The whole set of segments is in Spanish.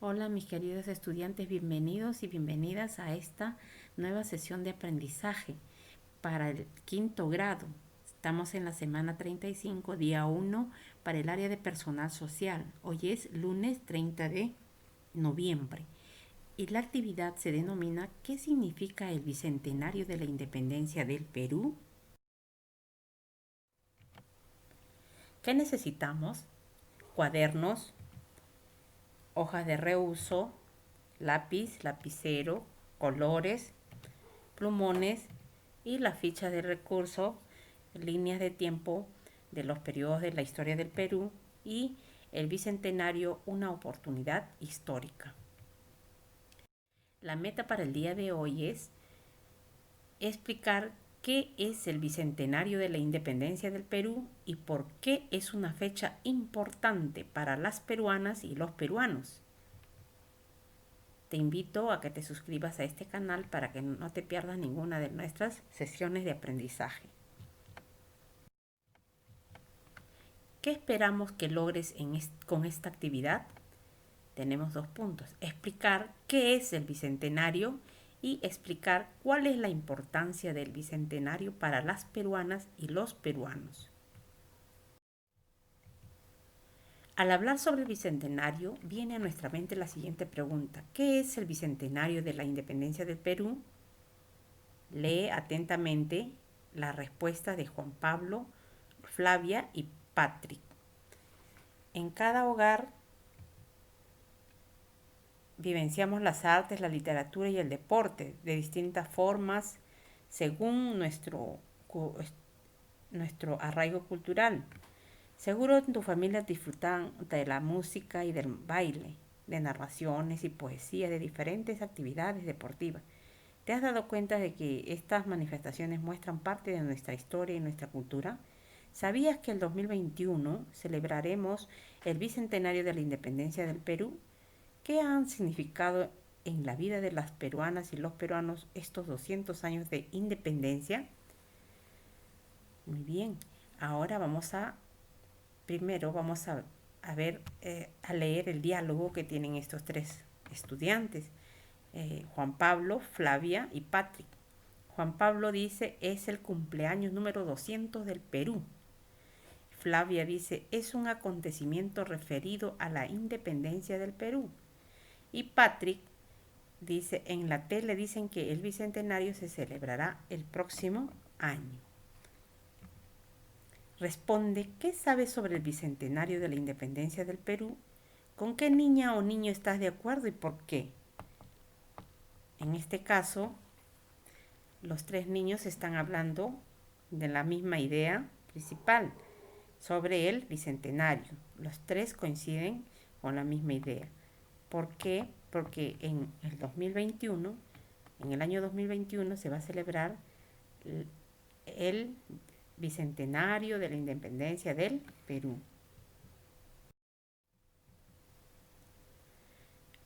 Hola mis queridos estudiantes, bienvenidos y bienvenidas a esta nueva sesión de aprendizaje para el quinto grado. Estamos en la semana 35, día 1 para el área de personal social. Hoy es lunes 30 de noviembre y la actividad se denomina ¿Qué significa el Bicentenario de la Independencia del Perú? ¿Qué necesitamos? Cuadernos, hojas de reuso, lápiz, lapicero, colores, plumones y la ficha de recurso, líneas de tiempo de los periodos de la historia del Perú y el Bicentenario, una oportunidad histórica. La meta para el día de hoy es explicar qué es el Bicentenario de la Independencia del Perú y por qué es una fecha importante para las peruanas y los peruanos. Te invito a que te suscribas a este canal para que no te pierdas ninguna de nuestras sesiones de aprendizaje. ¿Qué esperamos que logres con esta actividad? Tenemos 2 puntos. Explicar qué es el Bicentenario y explicar cuál es la importancia del Bicentenario para las peruanas y los peruanos. Al hablar sobre el Bicentenario, viene a nuestra mente la siguiente pregunta. ¿Qué es el Bicentenario de la Independencia del Perú? Lee atentamente la respuesta de Juan Pablo, Flavia y Patrick. En cada hogar vivenciamos las artes, la literatura y el deporte de distintas formas según nuestro arraigo cultural. Seguro en tu familia disfrutan de la música y del baile, de narraciones y poesía, de diferentes actividades deportivas. ¿Te has dado cuenta de que estas manifestaciones muestran parte de nuestra historia y nuestra cultura? ¿Sabías que el 2021 celebraremos el bicentenario de la independencia del Perú? ¿Qué han significado en la vida de las peruanas y los peruanos estos 200 años de independencia? Muy bien, ahora primero vamos a ver, a leer el diálogo que tienen estos 3 estudiantes, Juan Pablo, Flavia y Patrick. Juan Pablo dice, es el cumpleaños número 200 del Perú. Flavia dice, es un acontecimiento referido a la independencia del Perú. Y Patrick dice, en la tele dicen que el bicentenario se celebrará el próximo año. Responde, ¿qué sabes sobre el bicentenario de la independencia del Perú? ¿Con qué niña o niño estás de acuerdo y por qué? En este caso, los 3 niños están hablando de la misma idea principal sobre el bicentenario. Los 3 coinciden con la misma idea. ¿Por qué? Porque en el año 2021 se va a celebrar el bicentenario de la independencia del Perú.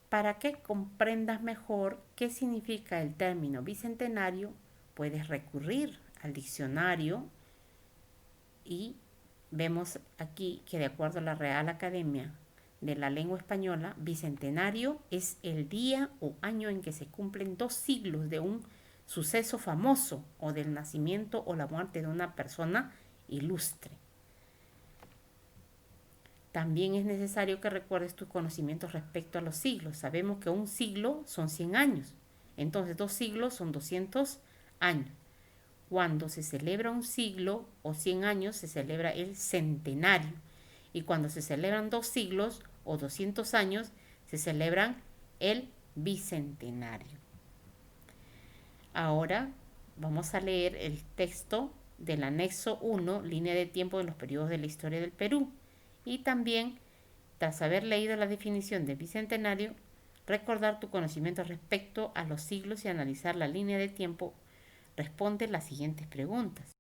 Para que comprendas mejor qué significa el término bicentenario, puedes recurrir al diccionario y vemos aquí que de acuerdo a la Real Academia de la Lengua Española, bicentenario es el día o año en que se cumplen 2 siglos de un suceso famoso o del nacimiento o la muerte de una persona ilustre. También es necesario que recuerdes tus conocimientos respecto a los siglos. Sabemos que un siglo son 100 años. Entonces 2 siglos son 200 años. Cuando se celebra un siglo o 100 años se celebra el centenario. Y cuando se celebran 2 siglos o 200 años se celebran el bicentenario. Ahora vamos a leer el texto del anexo 1, línea de tiempo de los periodos de la historia del Perú. Y también, tras haber leído la definición de bicentenario, recordar tu conocimiento respecto a los siglos y analizar la línea de tiempo. Responde las siguientes preguntas.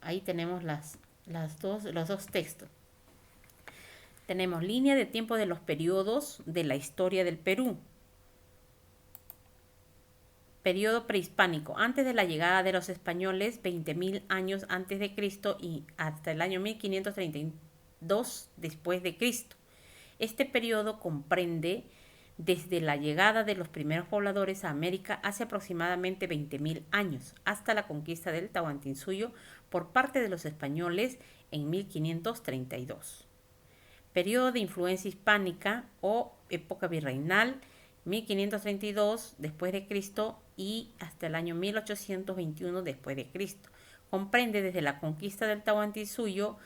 Ahí tenemos los dos textos. Tenemos línea de tiempo de los periodos de la historia del Perú. Periodo prehispánico, antes de la llegada de los españoles, 20.000 años antes de Cristo y hasta el año 1532 después de Cristo. Este periodo comprende desde la llegada de los primeros pobladores a América hace aproximadamente 20.000 años, hasta la conquista del Tahuantinsuyo por parte de los españoles en 1532. Periodo de influencia hispánica o época virreinal, 1532 después de Cristo y hasta el año 1821 después de Cristo. Comprende desde la conquista del Tahuantinsuyo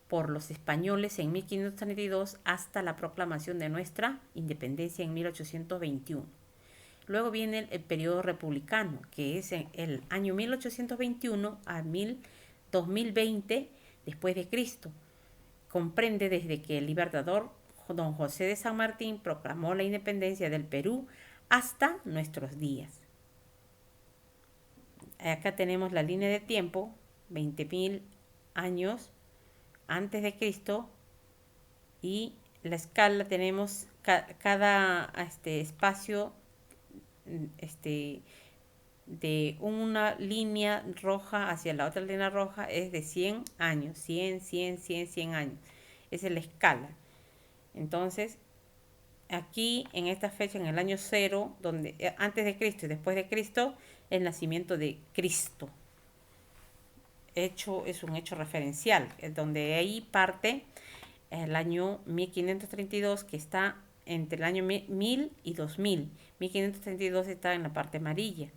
por los españoles en 1532 hasta la proclamación de nuestra independencia en 1821. Luego viene el periodo republicano, que es el año 1821 a 2020 después de Cristo. Comprende desde que el libertador don José de San Martín proclamó la independencia del Perú hasta nuestros días. Acá tenemos la línea de tiempo, 20.000 años antes de Cristo, y la escala tenemos cada espacio de una línea roja hacia la otra línea roja es de 100 años, 100, 100, 100, 100 años. Esa es la escala. Entonces, aquí en esta fecha, en el año 0, donde antes de Cristo y después de Cristo, el nacimiento de Cristo. Es un hecho referencial, donde ahí parte el año 1532, que está entre el año 1000 y 2000. 1532 está en la parte amarilla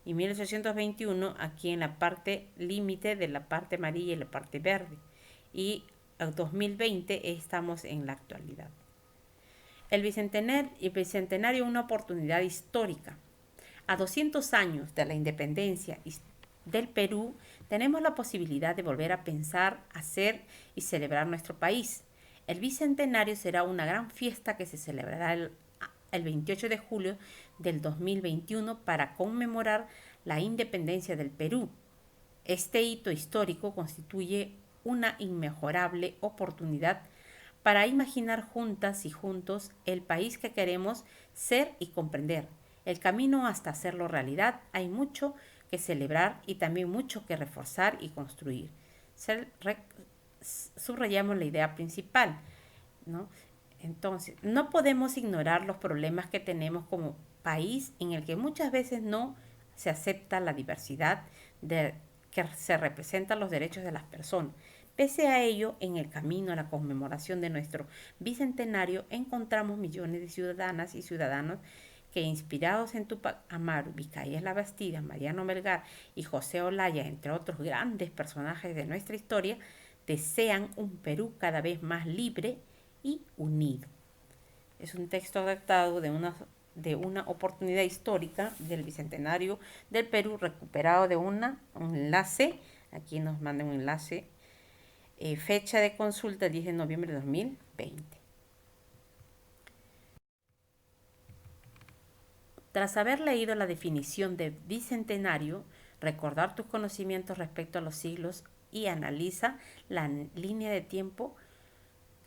y 1821 aquí en la parte límite de la parte amarilla y la parte verde. Y en 2020 estamos en la actualidad. El bicentenario es una oportunidad histórica. A 200 años de la independencia del Perú, tenemos la posibilidad de volver a pensar, hacer y celebrar nuestro país. El bicentenario será una gran fiesta que se celebrará el 28 de julio del 2021 para conmemorar la independencia del Perú. Este hito histórico constituye una inmejorable oportunidad para imaginar juntas y juntos el país que queremos ser y comprender. El camino hasta hacerlo realidad hay mucho que celebrar y también mucho que reforzar y construir. Subrayamos la idea principal, ¿no? Entonces, no podemos ignorar los problemas que tenemos como país en el que muchas veces no se acepta la diversidad que se representan los derechos de las personas. Pese a ello, en el camino a la conmemoración de nuestro bicentenario encontramos millones de ciudadanas y ciudadanos que, inspirados en Tupac Amaru, Micaías La Bastida, Mariano Melgar y José Olaya, entre otros grandes personajes de nuestra historia, desean un Perú cada vez más libre y unido. Es un texto adaptado de una oportunidad histórica del Bicentenario del Perú, recuperado de un enlace. Aquí nos manda un enlace. Fecha de consulta 10 de noviembre de 2020. Tras haber leído la definición de bicentenario, recordar tus conocimientos respecto a los siglos y analiza la línea de tiempo,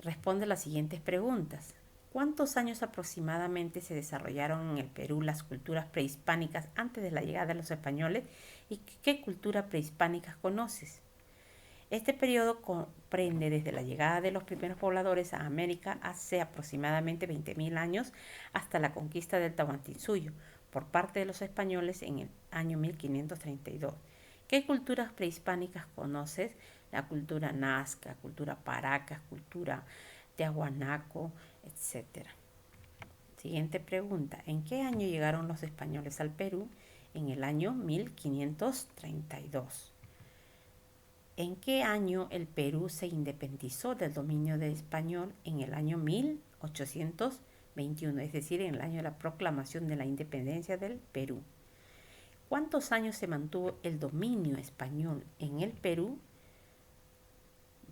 responde las siguientes preguntas. ¿Cuántos años aproximadamente se desarrollaron en el Perú las culturas prehispánicas antes de la llegada de los españoles? ¿Y qué cultura prehispánicas conoces? Este periodo comprende desde la llegada de los primeros pobladores a América hace aproximadamente 20.000 años hasta la conquista del Tahuantinsuyo por parte de los españoles en el año 1532. ¿Qué culturas prehispánicas conoces? La cultura Nazca, cultura Paracas, cultura Tiahuanaco, etc. Siguiente pregunta. ¿En qué año llegaron los españoles al Perú? En el año 1532. ¿En qué año el Perú se independizó del dominio del español? En el año 1821, es decir, en el año de la proclamación de la independencia del Perú. ¿Cuántos años se mantuvo el dominio español en el Perú?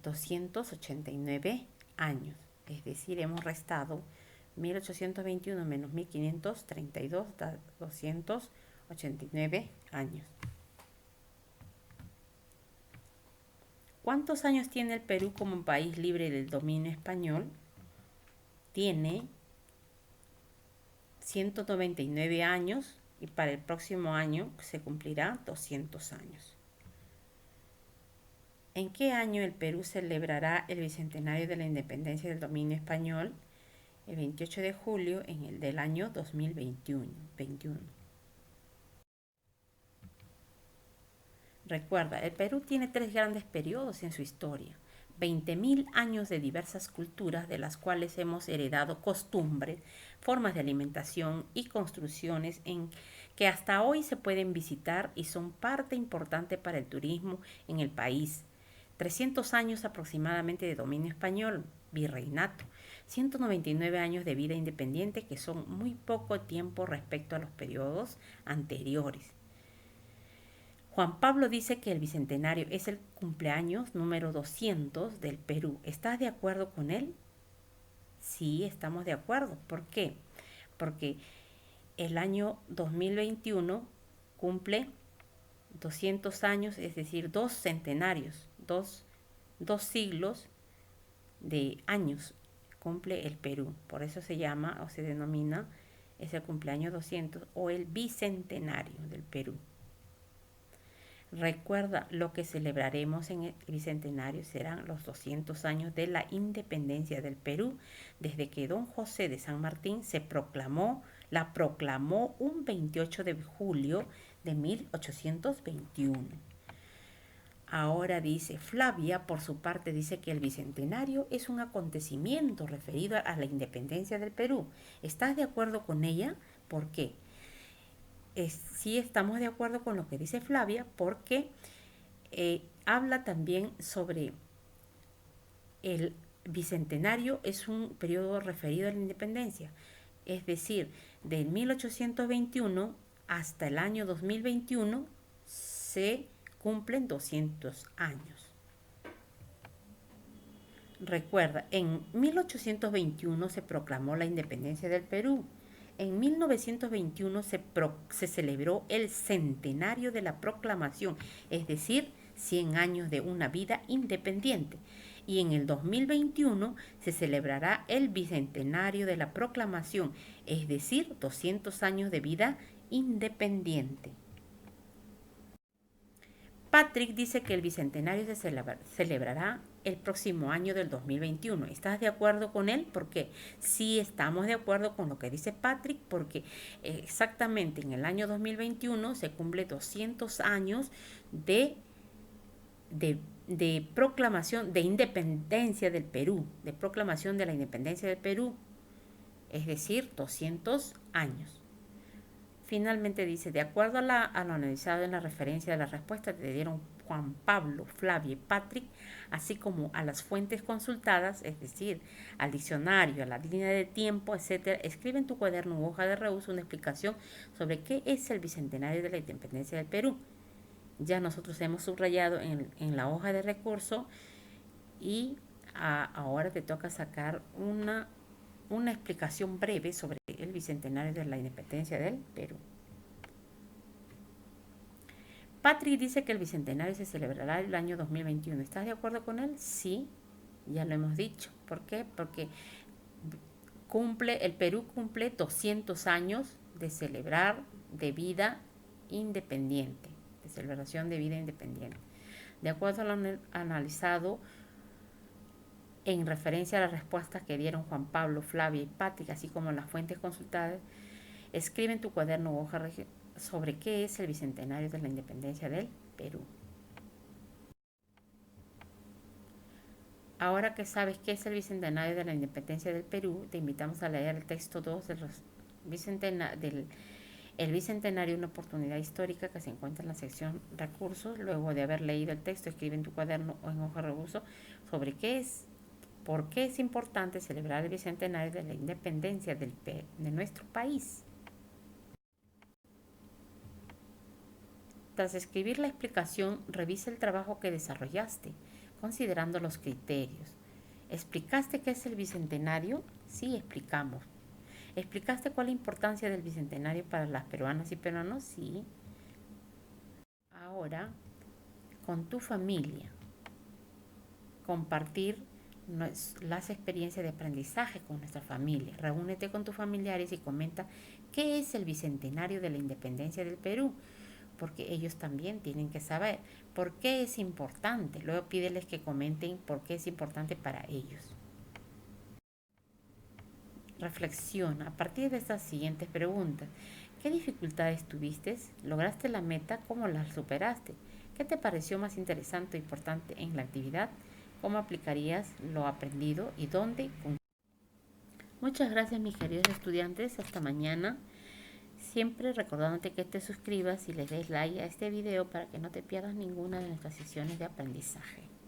289 años, es decir, hemos restado 1821 menos 1532, da 289 años. ¿Cuántos años tiene el Perú como país libre del dominio español? Tiene 199 años y para el próximo año se cumplirá 200 años. ¿En qué año el Perú celebrará el bicentenario de la independencia del dominio español? el 28 de julio del año 2021. Recuerda, el Perú tiene 3 grandes periodos en su historia. 20.000 años de diversas culturas de las cuales hemos heredado costumbres, formas de alimentación y construcciones que hasta hoy se pueden visitar y son parte importante para el turismo en el país. 300 años aproximadamente de dominio español, virreinato, 199 años de vida independiente que son muy poco tiempo respecto a los periodos anteriores. Juan Pablo dice que el bicentenario es el cumpleaños número 200 del Perú. ¿Estás de acuerdo con él? Sí, estamos de acuerdo. ¿Por qué? Porque el año 2021 cumple 200 años, es decir, 2 centenarios, dos siglos de años cumple el Perú. Por eso se llama o se denomina es el cumpleaños 200 o el bicentenario del Perú. Recuerda, lo que celebraremos en el Bicentenario serán los 200 años de la independencia del Perú, desde que don José de San Martín la proclamó un 28 de julio de 1821. Ahora dice, Flavia, por su parte, dice que el Bicentenario es un acontecimiento referido a la independencia del Perú. ¿Estás de acuerdo con ella? ¿Por qué? Sí estamos de acuerdo con lo que dice Flavia porque habla también sobre el bicentenario, es un periodo referido a la independencia, es decir, del 1821 hasta el año 2021 se cumplen 200 años. Recuerda, en 1821 se proclamó la independencia del Perú. En 1921 se celebró el centenario de la proclamación, es decir, 100 años de una vida independiente. Y en el 2021 se celebrará el bicentenario de la proclamación, es decir, 200 años de vida independiente. Patrick dice que el bicentenario se celebrará el próximo año del 2021. ¿Estás de acuerdo con él? Porque sí estamos de acuerdo con lo que dice Patrick, porque exactamente en el año 2021 se cumple 200 años de proclamación de independencia del Perú, de proclamación de la independencia del Perú, es decir, 200 años. Finalmente dice, de acuerdo a lo analizado en la referencia de la respuesta que te dieron Juan Pablo, Flavia y Patrick, así como a las fuentes consultadas, es decir, al diccionario, a la línea de tiempo, etcétera, escribe en tu cuaderno u hoja de reuso una explicación sobre qué es el bicentenario de la independencia del Perú. Ya nosotros hemos subrayado en la hoja de recurso y ahora te toca sacar una explicación breve sobre el bicentenario de la independencia del Perú. Patrick dice que el bicentenario se celebrará el año 2021. ¿Estás de acuerdo con él? Sí, ya lo hemos dicho. ¿Por qué? Porque el Perú cumple 200 años de celebrar de vida independiente, de celebración de vida independiente. De acuerdo a lo analizado en referencia a las respuestas que dieron Juan Pablo, Flavia y Patrick, así como las fuentes consultadas, escribe en tu cuaderno o hoja sobre qué es el bicentenario de la independencia del Perú. Ahora que sabes qué es el bicentenario de la independencia del Perú, te invitamos a leer el texto 2 del Bicentenario, una oportunidad histórica, que se encuentra en la sección recursos. Luego de haber leído el texto, escribe en tu cuaderno o en hoja de recurso sobre por qué es importante celebrar el bicentenario de la independencia de nuestro país. Tras escribir la explicación, revisa el trabajo que desarrollaste, considerando los criterios. ¿Explicaste qué es el bicentenario? Sí, explicamos. ¿Explicaste cuál es la importancia del bicentenario para las peruanas y peruanos? Sí. Ahora, con tu familia, compartir las experiencias de aprendizaje con nuestra familia. Reúnete con tus familiares y comenta qué es el bicentenario de la independencia del Perú, porque ellos también tienen que saber por qué es importante. Luego pídeles que comenten por qué es importante para ellos. Reflexiona a partir de estas siguientes preguntas. ¿Qué dificultades tuviste? ¿Lograste la meta? ¿Cómo la superaste? ¿Qué te pareció más interesante o importante en la actividad? ¿Cómo aplicarías lo aprendido y dónde? Muchas gracias, mis queridos estudiantes. Hasta mañana. Siempre recordándote que te suscribas y le des like a este video para que no te pierdas ninguna de nuestras sesiones de aprendizaje.